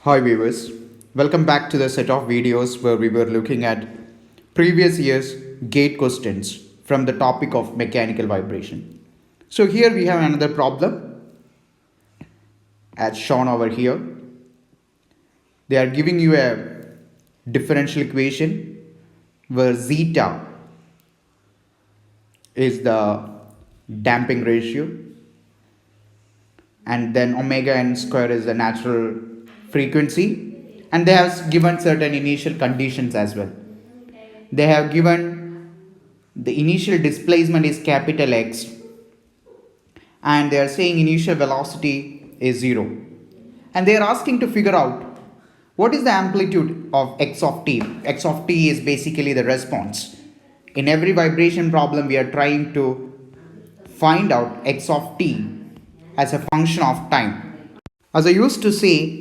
Hi viewers, welcome back to the set of videos where we were looking at previous year's gate questions from the topic of mechanical vibration. So here we have another problem as shown over here. They are giving you a differential equation where zeta is the damping ratio and then omega n square is the natural frequency, and they have given certain initial conditions as well. They have given the initial displacement is capital X and they are saying initial velocity is 0, and they are asking to figure out what is the amplitude of x of t. X of t is basically the response. In every vibration problem we are trying to find out x of t as a function of time. As I used to say,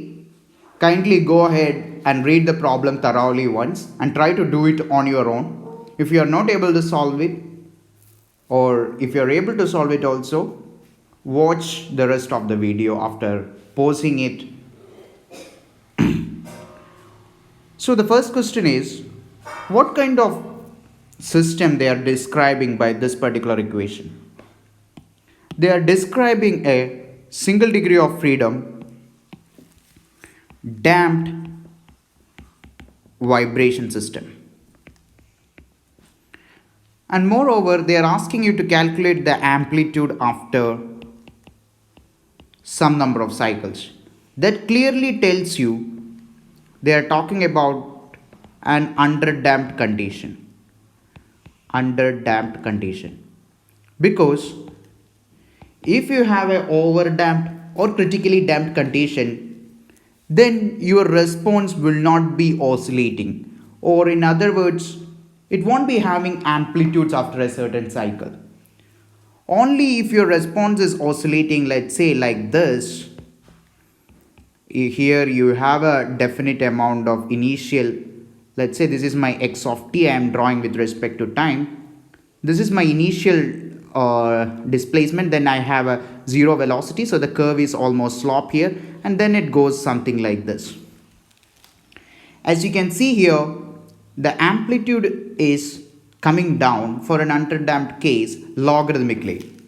kindly go ahead and read the problem thoroughly once and try to do it on your own. If you are not able to solve it, or if you are able to solve it also, watch the rest of the video after pausing it. So the first question is, what kind of system they are describing by this particular equation? They are describing a single degree of freedom damped vibration system. And moreover, they are asking you to calculate the amplitude after some number of cycles. That clearly tells you they are talking about an underdamped condition. Underdamped condition. Because if you have an overdamped or critically damped condition, then your response will not be oscillating, or in other words, it won't be having amplitudes after a certain cycle. Only if your response is oscillating, let's say like this, here you have a definite amount of initial, let's say this is my x of t I am drawing with respect to time. This is my initial displacement, then I have a zero velocity, so the curve is almost slope here, and then it goes something like this. As you can see here, the amplitude is coming down for an underdamped case logarithmically.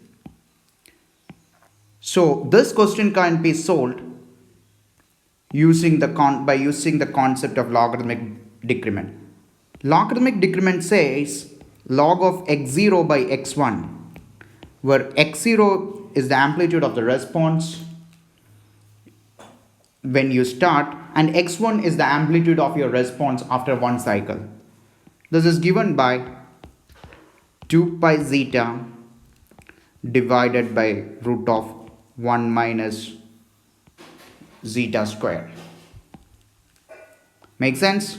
So this question can be solved using the concept of logarithmic decrement. Logarithmic decrement says log of x0 by x1, where x0 is the amplitude of the response when you start, and x1 is the amplitude of your response after one cycle. This is given by 2 pi zeta divided by root of 1 minus zeta square. Make sense?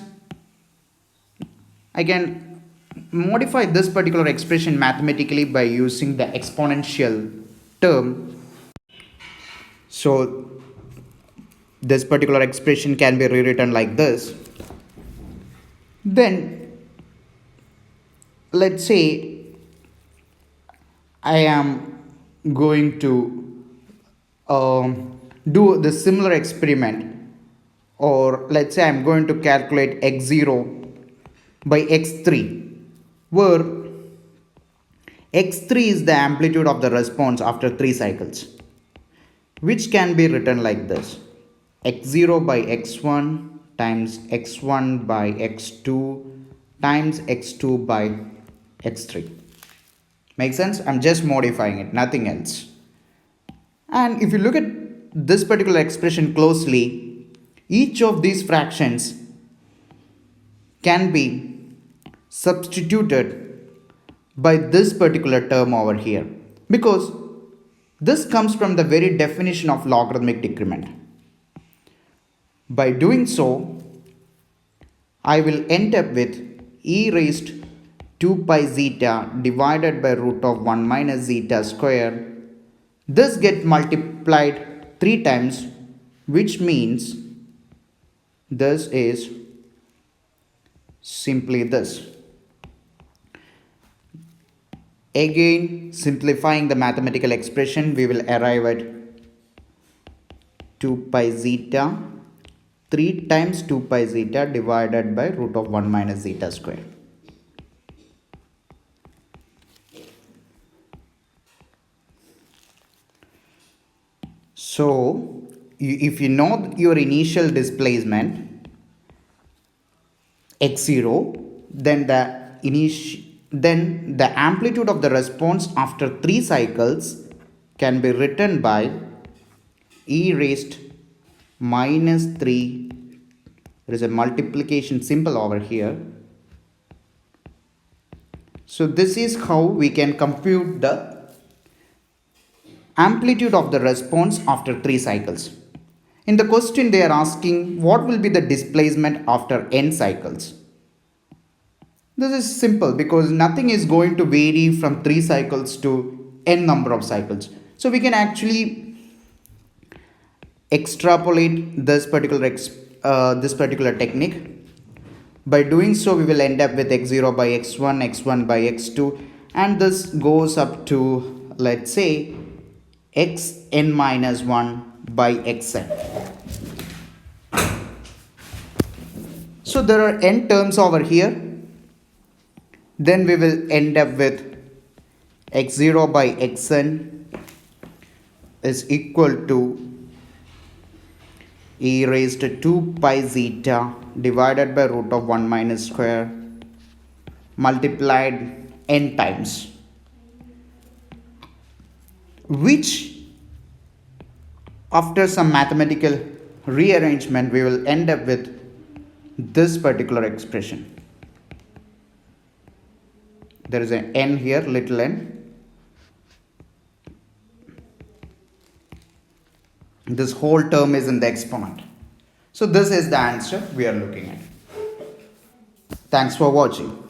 I can modify this particular expression mathematically by using the exponential term. So this particular expression can be rewritten like this. Then let's say I am going to do the similar experiment, or let's say I'm going to calculate x0 by x3, where x3 is the amplitude of the response after 3 cycles, which can be written like this: x0 by x1 times x1 by x2 times x2 by x3. Make sense? I'm just modifying it, nothing else. And if you look at this particular expression closely, each of these fractions can be substituted by this particular term over here, because this comes from the very definition of logarithmic decrement. By doing so, I will end up with e raised 2 pi zeta divided by root of 1 minus zeta square. This gets multiplied 3 times, which means this is simply this. Again, simplifying the mathematical expression, we will arrive at 2 pi zeta 3 times 2 pi zeta divided by root of 1 minus zeta square. So if you know your initial displacement x0, then the amplitude of the response after 3 cycles can be written by e raised minus 3. There is a multiplication symbol over here. So this is how we can compute the amplitude of the response after 3 cycles. In the question they are asking what will be the displacement after n cycles. This is simple because nothing is going to vary from 3 cycles to n number of cycles. So we can actually extrapolate this particular technique. By doing so, we will end up with x0 by x1, x1 by x2, and this goes up to, let's say, xn minus 1 by xn. So there are n terms over here. Then we will end up with x0 by xn is equal to e raised to 2 pi zeta divided by root of 1 minus square multiplied n times, which after some mathematical rearrangement we will end up with this particular expression. There is an n here, little n. This whole term is in the exponent. So this is the answer we are looking at. Thanks for watching.